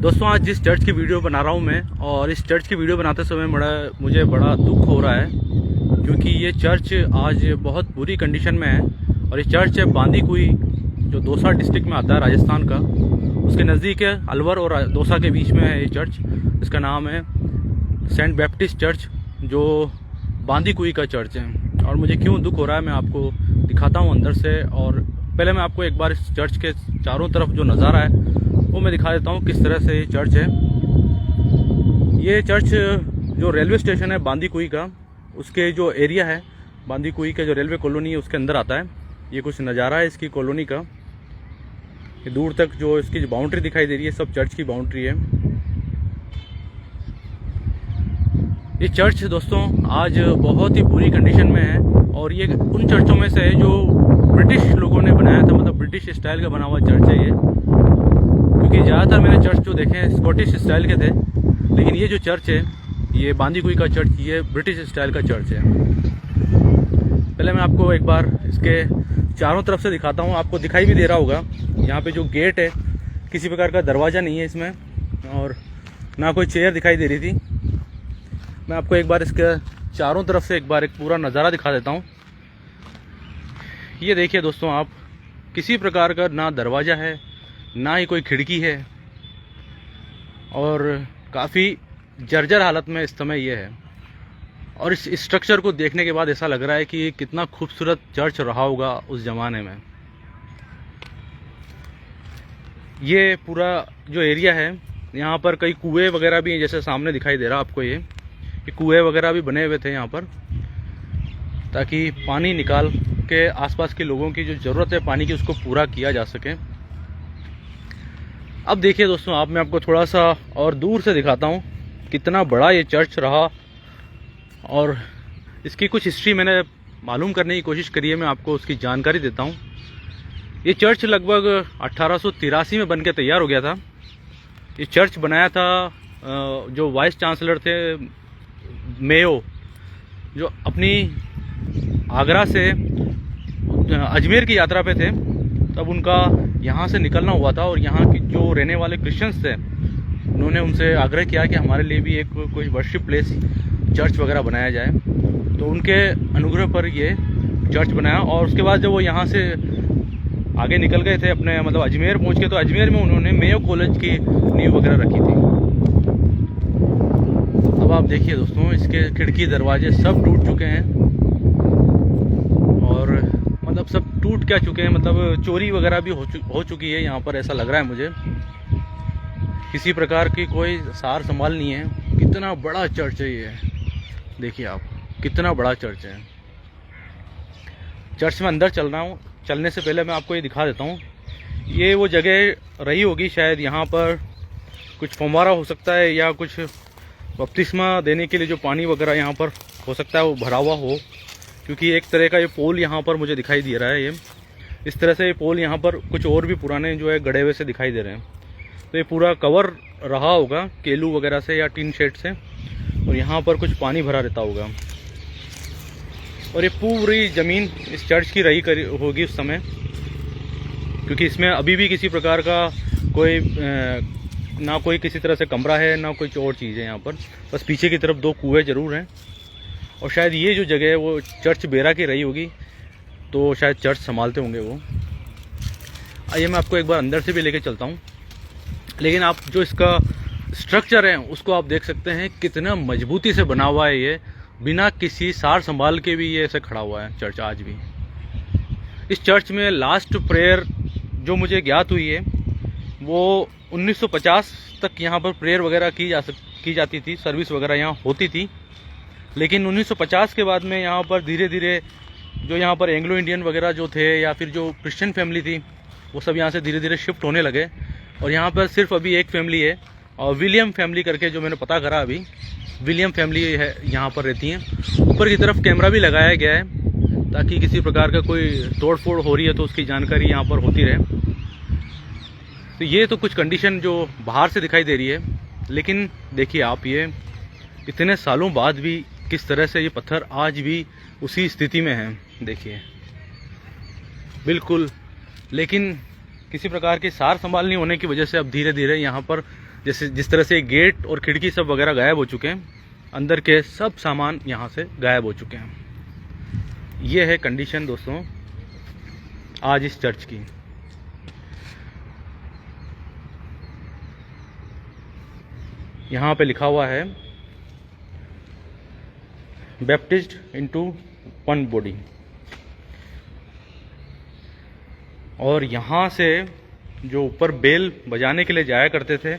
दोस्तों आज जिस चर्च की वीडियो बना रहा हूँ मैं, और इस चर्च की वीडियो बनाते समय मुझे बड़ा दुख हो रहा है, क्योंकि ये चर्च आज बहुत बुरी कंडीशन में है। और ये चर्च है बांदीकुई, जो दौसा डिस्ट्रिक्ट में आता है राजस्थान का। उसके नज़दीक है, अलवर और दौसा के बीच में है ये चर्च। इसका नाम है सेंट बैप्टिस्ट चर्च, जो बांदीकुई का चर्च है। और मुझे क्यों दुख हो रहा है मैं आपको दिखाता हूँ अंदर से। और पहले मैं आपको एक बार इस चर्च के चारों तरफ जो नज़ारा है वो मैं दिखा देता हूँ, किस तरह से ये चर्च है। ये चर्च जो रेलवे स्टेशन है बांदीकुई का, उसके जो एरिया है बांदीकुई का, जो रेलवे कॉलोनी है उसके अंदर आता है। ये कुछ नज़ारा है इसकी कॉलोनी का। ये दूर तक जो इसकी जो बाउंड्री दिखाई दे रही है सब चर्च की बाउंड्री है। ये चर्च दोस्तों आज बहुत ही बुरी कंडीशन में है, और ये उन चर्चों में से है जो ब्रिटिश लोगों ने बनाया था, मतलब ब्रिटिश स्टाइल का बना हुआ चर्च है ये। क्योंकि ज़्यादातर मैंने चर्च जो देखे हैं स्कॉटिश स्टाइल के थे, लेकिन ये जो चर्च है ये बांदीकुई का चर्च, ये ब्रिटिश स्टाइल का चर्च है। पहले मैं आपको एक बार इसके चारों तरफ से दिखाता हूँ। आपको दिखाई भी दे रहा होगा यहाँ पे जो गेट है, किसी प्रकार का दरवाज़ा नहीं है इसमें, और ना कोई चेयर दिखाई दे रही थी। मैं आपको एक बार इसके चारों तरफ से एक बार एक पूरा नज़ारा दिखा देता हूँ। ये देखिए दोस्तों आप, किसी प्रकार का ना दरवाज़ा है ना ही कोई खिड़की है, और काफ़ी जर्जर हालत में इस समय ये है। और इस स्ट्रक्चर को देखने के बाद ऐसा लग रहा है कि कितना खूबसूरत चर्च रहा होगा उस ज़माने में। ये पूरा जो एरिया है यहाँ पर कई कुएं वगैरह भी हैं, जैसे सामने दिखाई दे रहा आपको ये कुएं वगैरह भी बने हुए थे यहाँ पर, ताकि पानी निकाल के आसपास के लोगों की जो ज़रूरत है पानी की उसको पूरा किया जा सके। अब देखिए दोस्तों आप, मैं आपको थोड़ा सा और दूर से दिखाता हूँ कितना बड़ा ये चर्च रहा, और इसकी कुछ हिस्ट्री मैंने मालूम करने की कोशिश करी है। मैं आपको उसकी जानकारी देता हूँ। ये चर्च लगभग 1883 में बनके तैयार हो गया था। ये चर्च बनाया था जो वाइस चांसलर थे मेयो, जो अपनी आगरा से अजमेर की यात्रा पे थे, तब उनका यहाँ से निकलना हुआ था। और यहाँ की जो रहने वाले क्रिश्चियंस थे उन्होंने उनसे आग्रह किया कि हमारे लिए भी एक कोई वर्शिप प्लेस चर्च वगैरह बनाया जाए। तो उनके अनुग्रह पर ये चर्च बनाया। और उसके बाद जब वो यहाँ से आगे निकल गए थे अपने, मतलब अजमेर पहुँच के, तो अजमेर में उन्होंने मेयो कॉलेज की नींव वगैरह रखी थी। अब आप देखिए दोस्तों, इसके खिड़की दरवाजे सब टूट चुके हैं, और मतलब सब टूट क्या चुके हैं, मतलब चोरी वगैरह भी हो चुकी है यहाँ पर, ऐसा लग रहा है मुझे। किसी प्रकार की कोई सार संभाल नहीं है। कितना बड़ा चर्च है ये, देखिए आप, कितना बड़ा चर्च है। चर्च में अंदर चल रहा हूँ, चलने से पहले मैं आपको ये दिखा देता हूँ। ये वो जगह रही होगी शायद, यहाँ पर कुछ फव्वारा हो सकता है, या कुछ बपतिस्मा देने के लिए जो पानी वगैरह यहाँ पर हो सकता है वो भरा हुआ हो, क्योंकि एक तरह का ये पोल यहाँ पर मुझे दिखाई दे रहा है। ये इस तरह से ये पोल यहाँ पर कुछ और भी पुराने जो है गड़े हुए से दिखाई दे रहे हैं। तो ये पूरा कवर रहा होगा केलू वगैरह से या टीन शेड से, और यहाँ पर कुछ पानी भरा रहता होगा। और ये पूरी ज़मीन इस चर्च की रही होगी उस समय, क्योंकि इसमें अभी भी किसी प्रकार का कोई ना कोई किसी तरह से कमरा है ना कोई और चीज़ है यहाँ पर। बस पीछे की तरफ 2 कुएँ ज़रूर हैं, और शायद ये जो जगह है वो चर्च बेरा की रही होगी, तो शायद चर्च संभालते होंगे वो। आइए मैं आपको एक बार अंदर से भी लेके चलता हूँ। लेकिन आप जो इसका स्ट्रक्चर है उसको आप देख सकते हैं, कितना मजबूती से बना हुआ है ये, बिना किसी सार संभाल के भी ये ऐसे खड़ा हुआ है चर्च आज भी। इस चर्च में लास्ट प्रेयर जो मुझे ज्ञात हुई है वो 1950 तक यहाँ पर प्रेयर वगैरह की जाती थी, सर्विस वगैरह यहाँ होती थी। लेकिन 1950 के बाद में यहाँ पर धीरे धीरे जो यहाँ पर एंग्लो इंडियन वगैरह जो थे, या फिर जो क्रिश्चियन फैमिली थी, वो सब यहाँ से धीरे धीरे शिफ्ट होने लगे। और यहाँ पर सिर्फ अभी एक फैमिली है, और विलियम फैमिली करके, जो मैंने पता करा अभी, विलियम फैमिली है यहाँ पर रहती हैं। ऊपर की तरफ कैमरा भी लगाया गया है, ताकि किसी प्रकार का कोई तोड़ फोड़ हो रही है तो उसकी जानकारी यहाँ पर होती रहे। तो ये तो कुछ कंडीशन जो बाहर से दिखाई दे रही है, लेकिन देखिए आप, ये इतने सालों बाद भी किस तरह से ये पत्थर आज भी उसी स्थिति में है, देखिए बिल्कुल। लेकिन किसी प्रकार की सार संभाल नहीं होने की वजह से अब धीरे धीरे यहाँ पर जैसे जिस तरह से गेट और खिड़की सब वगैरह गायब हो चुके हैं, अंदर के सब सामान यहाँ से गायब हो चुके हैं। ये है कंडीशन दोस्तों आज इस चर्च की। यहाँ पे लिखा हुआ है बैप्टिज्ड इनटू वन बॉडी। और यहाँ से जो ऊपर बेल बजाने के लिए जाया करते थे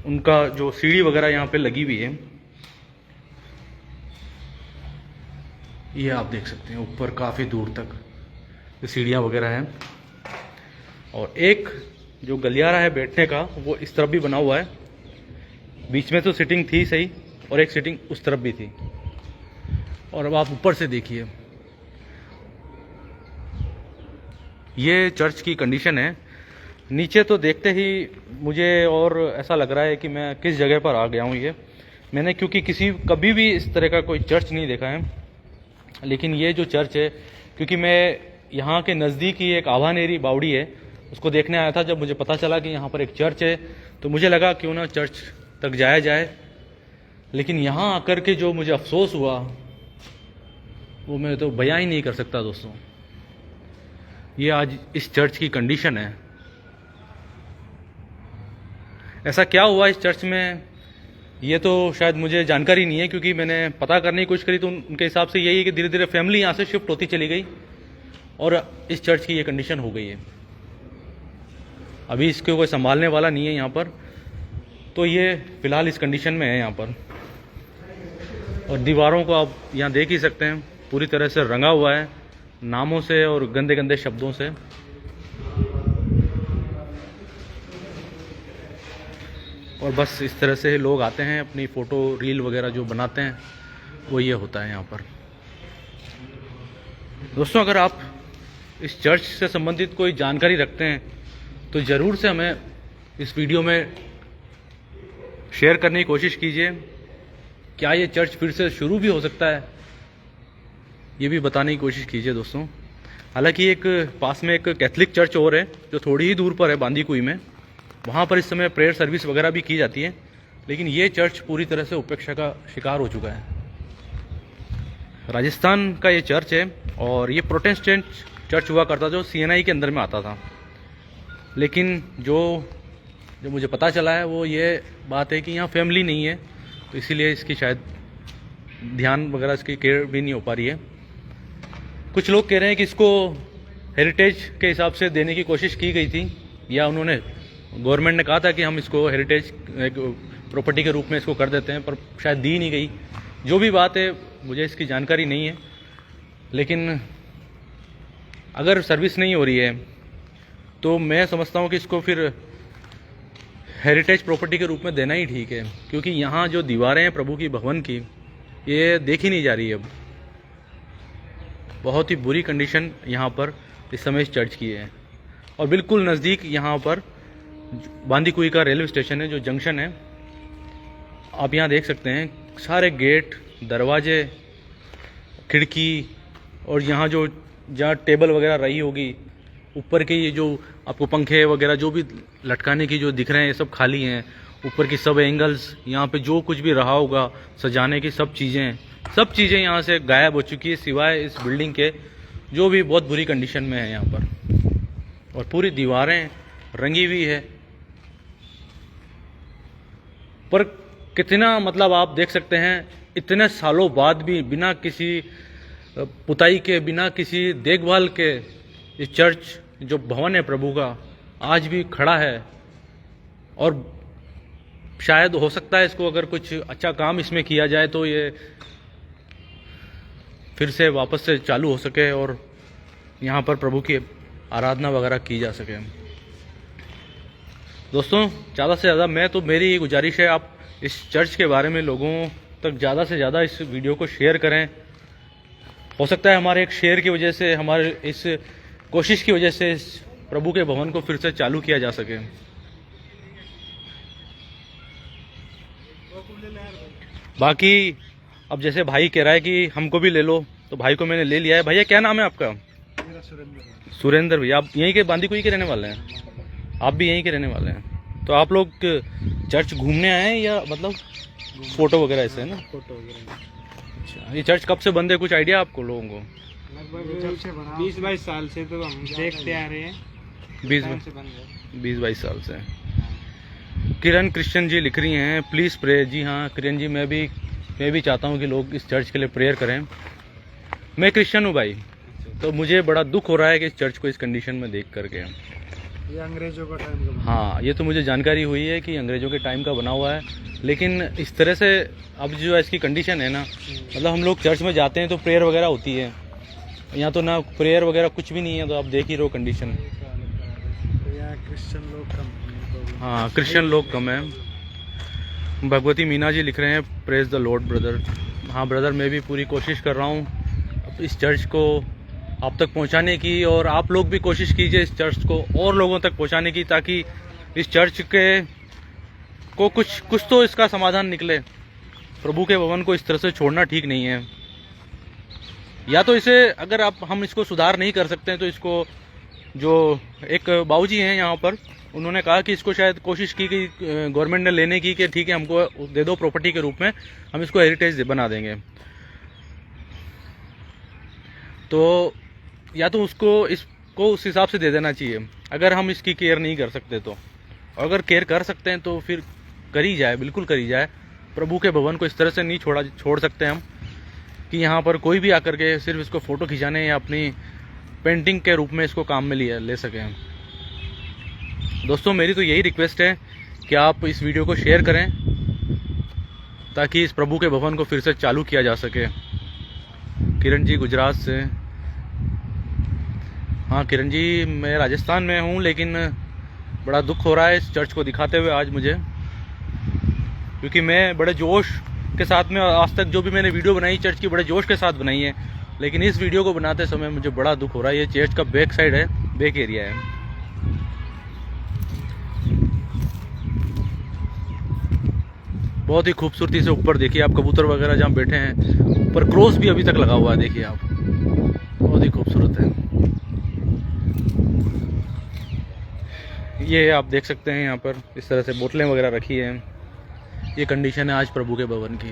उनका जो सीढ़ी वगैरह यहाँ पे लगी हुई है, ये आप देख सकते हैं ऊपर काफ़ी दूर तक सीढ़ियाँ वगैरह हैं। और एक जो गलियारा है बैठने का वो इस तरफ भी बना हुआ है, बीच में तो सिटिंग थी सही और एक सिटिंग उस तरफ भी थी। और अब आप ऊपर से देखिए, ये चर्च की कंडीशन है। नीचे तो देखते ही मुझे और ऐसा लग रहा है कि मैं किस जगह पर आ गया हूँ। ये मैंने क्योंकि कभी भी इस तरह का कोई चर्च नहीं देखा है, लेकिन ये जो चर्च है, क्योंकि मैं यहाँ के नज़दीक ही एक आभानेरी बावड़ी है उसको देखने आया था। जब मुझे पता चला कि यहाँ पर एक चर्च है तो मुझे लगा क्यों ना चर्च तक जाया जाए। लेकिन यहाँ आकर के जो मुझे अफसोस हुआ वो मैं तो बयां ही नहीं कर सकता दोस्तों। ये आज इस चर्च की कंडीशन है। ऐसा क्या हुआ इस चर्च में ये तो शायद मुझे जानकारी नहीं है, क्योंकि मैंने पता करने की कोशिश करी तो उनके हिसाब से यही है कि धीरे धीरे फैमिली यहाँ से शिफ्ट होती चली गई और इस चर्च की ये कंडीशन हो गई है। अभी इसको कोई संभालने वाला नहीं है यहाँ पर, तो ये फिलहाल इस कंडीशन में है यहाँ पर। और दीवारों को आप यहाँ देख ही सकते हैं, पूरी तरह से रंगा हुआ है नामों से और गंदे गंदे शब्दों से। और बस इस तरह से लोग आते हैं, अपनी फ़ोटो रील वगैरह जो बनाते हैं वो ये होता है यहाँ पर। दोस्तों अगर आप इस चर्च से संबंधित कोई जानकारी रखते हैं तो ज़रूर से हमें इस वीडियो में शेयर करने की कोशिश कीजिए। क्या ये चर्च फिर से शुरू भी हो सकता है, ये भी बताने की कोशिश कीजिए दोस्तों। हालांकि एक पास में एक कैथलिक चर्च और है जो थोड़ी ही दूर पर है, बांदीकुई में, वहाँ पर इस समय प्रेयर सर्विस वगैरह भी की जाती है। लेकिन ये चर्च पूरी तरह से उपेक्षा का शिकार हो चुका है। राजस्थान का ये चर्च है और ये प्रोटेस्टेंट चर्च हुआ करता जो CNI के अंदर में आता था। लेकिन जो मुझे पता चला है वो ये बात है कि यहाँ फैमिली नहीं है, तो इसीलिए इसकी शायद ध्यान वगैरह इसकी केयर भी नहीं हो पा रही है। कुछ लोग कह रहे हैं कि इसको हेरिटेज के हिसाब से देने की कोशिश की गई थी, या उन्होंने गवर्नमेंट ने कहा था कि हम इसको हेरिटेज प्रॉपर्टी के रूप में इसको कर देते हैं, पर शायद दी नहीं गई। जो भी बात है मुझे इसकी जानकारी नहीं है, लेकिन अगर सर्विस नहीं हो रही है तो मैं समझता हूँ कि इसको फिर हेरिटेज प्रॉपर्टी के रूप में देना ही ठीक है, क्योंकि यहाँ जो दीवारें हैं प्रभु की भवन की ये देखी नहीं जा रही है। अब बहुत ही बुरी कंडीशन यहाँ पर इस समय इस चर्च की है। और बिल्कुल नज़दीक यहाँ पर बांदीकुई का रेलवे स्टेशन है, जो जंक्शन है, आप यहाँ देख सकते हैं सारे गेट, दरवाजे, खिड़की, और यहाँ जहाँ टेबल वगैरह रही होगी ऊपर के ये जो आपको पंखे वगैरह जो भी लटकाने की जो दिख रहे हैं ये सब खाली हैं। ऊपर की सब एंगल्स, यहाँ पे जो कुछ भी रहा होगा सजाने की सब चीज़ें यहाँ से गायब हो चुकी है, सिवाय इस बिल्डिंग के जो भी बहुत बुरी कंडीशन में है यहाँ पर। और पूरी दीवारें रंगी हुई है, पर कितना मतलब आप देख सकते हैं इतने सालों बाद भी बिना किसी पुताई के, बिना किसी देखभाल के ये चर्च जो भवन है प्रभु का आज भी खड़ा है। और शायद हो सकता है इसको अगर कुछ अच्छा काम इसमें किया जाए तो ये फिर से वापस से चालू हो सके और यहाँ पर प्रभु की आराधना वगैरह की जा सके। दोस्तों ज़्यादा से ज़्यादा मेरी ये गुजारिश है, आप इस चर्च के बारे में लोगों तक ज़्यादा से ज़्यादा इस वीडियो को शेयर करें। हो सकता है हमारे एक शेयर की वजह से, हमारे इस कोशिश की वजह से इस प्रभु के भवन को फिर से चालू किया जा सके। बाकी अब जैसे भाई कह रहा है कि हमको भी ले लो, तो भाई को मैंने ले लिया है। भैया क्या नाम है आपका? मेरा सुरेंद्र। सुरेंद्र भैया। आप यहीं के बांदीकुई के रहने वाले हैं? आप भी यहीं के रहने वाले हैं? तो आप लोग चर्च घूमने आए हैं या मतलब फोटो वगैरह ऐसे है ना? फोटो वगैरह। अच्छा, ये चर्च कब से बंद है, कुछ आइडिया आपको लोगों को? लगभग 20-22 साल से तो हम देखते आ रहे हैं। 20-22 साल से। किरण क्रिश्चियन जी लिख रही हैं प्लीज़ प्रे। जी हाँ किरण जी, मैं भी चाहता हूँ कि लोग इस चर्च के लिए प्रेयर करें। मैं क्रिश्चियन हूँ भाई, तो मुझे बड़ा दुख हो रहा है कि इस चर्च को इस कंडीशन में देख करके। ये अंग्रेजों का टाइम का। हाँ, ये तो मुझे जानकारी हुई है कि अंग्रेज़ों के टाइम का बना हुआ है, लेकिन इस तरह से अब जो इसकी कंडीशन है ना, मतलब हम लोग चर्च में जाते हैं तो प्रेयर वगैरह होती है, यहाँ तो ना प्रेयर वगैरह कुछ भी नहीं है। तो आप देख ही रहो कंडीशन। क्रिश्चियन लोग कम हैं। हाँ, क्रिश्चियन लोग कम हैं। भगवती मीना जी लिख रहे हैं प्रेज द लॉर्ड ब्रदर। हाँ ब्रदर, मैं भी पूरी कोशिश कर रहा हूँ इस चर्च को आप तक पहुँचाने की, और आप लोग भी कोशिश कीजिए इस चर्च को और लोगों तक पहुँचाने की, ताकि इस चर्च के को कुछ तो इसका समाधान निकले। प्रभु के भवन को इस तरह से छोड़ना ठीक नहीं है। या तो इसे अगर हम इसको सुधार नहीं कर सकते हैं तो इसको, जो एक बाबूजी हैं यहाँ पर, उन्होंने कहा कि इसको शायद कोशिश की कि गवर्नमेंट ने लेने की, कि ठीक है हमको दे दो प्रॉपर्टी के रूप में, हम इसको हेरिटेज बना देंगे। तो या तो इसको उस हिसाब से दे देना चाहिए अगर हम इसकी केयर नहीं कर सकते तो। अगर केयर कर सकते हैं तो फिर करी जाए, बिल्कुल करी जाए। प्रभु के भवन को इस तरह से नहीं छोड़ सकते हम कि यहाँ पर कोई भी आकर के सिर्फ इसको फ़ोटो खिंचाने या अपनी पेंटिंग के रूप में इसको काम में ले सकें। दोस्तों मेरी तो यही रिक्वेस्ट है कि आप इस वीडियो को शेयर करें ताकि इस प्रभु के भवन को फिर से चालू किया जा सके। किरण जी गुजरात से। हाँ किरण जी, मैं राजस्थान में हूँ, लेकिन बड़ा दुख हो रहा है इस चर्च को दिखाते हुए आज मुझे, क्योंकि मैं बड़े जोश के साथ में आज तक जो भी मैंने वीडियो बनाई चर्च की बड़े जोश के साथ बनाई है, लेकिन इस वीडियो को बनाते समय मुझे बड़ा दुख हो रहा है। ये चर्च का बैक साइड है, बैक एरिया है। बहुत ही खूबसूरती से ऊपर देखिए आप, कबूतर वगैरह जहाँ बैठे हैं, ऊपर क्रॉस भी अभी तक लगा हुआ है, देखिए आप, बहुत ही खूबसूरत है। ये आप देख सकते हैं यहाँ पर इस तरह से बोतलें वगैरह रखी हैं। ये कंडीशन है आज प्रभु के भवन की।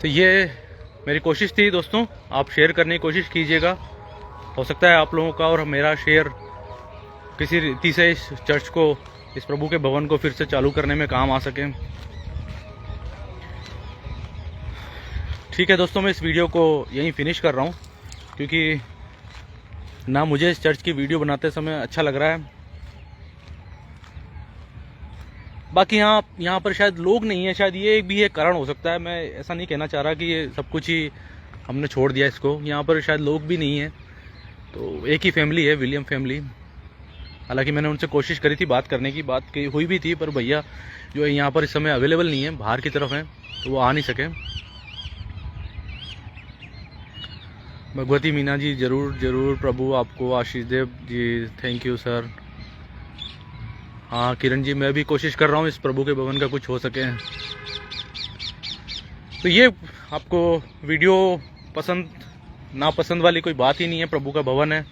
तो ये मेरी कोशिश थी दोस्तों, आप शेयर करने की कोशिश कीजिएगा। हो सकता है आप लोगों का और मेरा शेयर किसी रीति से इस चर्च को, इस प्रभु के भवन को फिर से चालू करने में काम आ सके। ठीक है दोस्तों, मैं इस वीडियो को यहीं फिनिश कर रहा हूँ, क्योंकि ना मुझे इस चर्च की वीडियो बनाते समय अच्छा लग रहा है। बाकी यहाँ पर शायद लोग नहीं है, शायद ये भी एक कारण हो सकता है। मैं ऐसा नहीं कहना चाह रहा कि ये सब कुछ ही हमने छोड़ दिया इसको। यहाँ पर शायद लोग भी नहीं है, तो एक ही फैमिली है, विलियम फैमिली। हालांकि मैंने उनसे कोशिश करी थी बात करने की, बात हुई भी थी, पर भैया जो है यहाँ पर इस समय अवेलेबल नहीं है, बाहर की तरफ हैं, तो वो आ नहीं सके। भगवती मीना जी, जरूर प्रभु आपको आशीष दे जी। Thank you sir. हाँ किरण जी, मैं भी कोशिश कर रहा हूँ इस प्रभु के भवन का कुछ हो सके। तो ये आपको वीडियो पसंद नापसंद वाली कोई बात ही नहीं है, प्रभु का भवन है।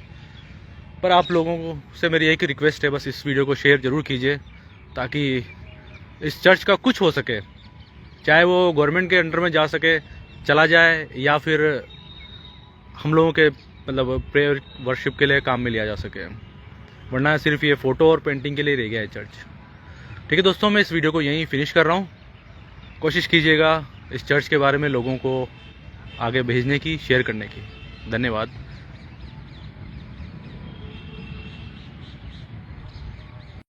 पर आप लोगों से मेरी एक ही रिक्वेस्ट है, बस इस वीडियो को शेयर जरूर कीजिए ताकि इस चर्च का कुछ हो सके, चाहे वो गवर्नमेंट के अंडर में जा सके, चला जाए, या फिर हम लोगों के मतलब प्रेयर वर्शिप के लिए काम में लिया जा सके, वरना सिर्फ ये फ़ोटो और पेंटिंग के लिए रह गया है चर्च। ठीक है दोस्तों, मैं इस वीडियो को यहीं फिनिश कर रहा हूँ। कोशिश कीजिएगा इस चर्च के बारे में लोगों को आगे भेजने की, शेयर करने की। धन्यवाद।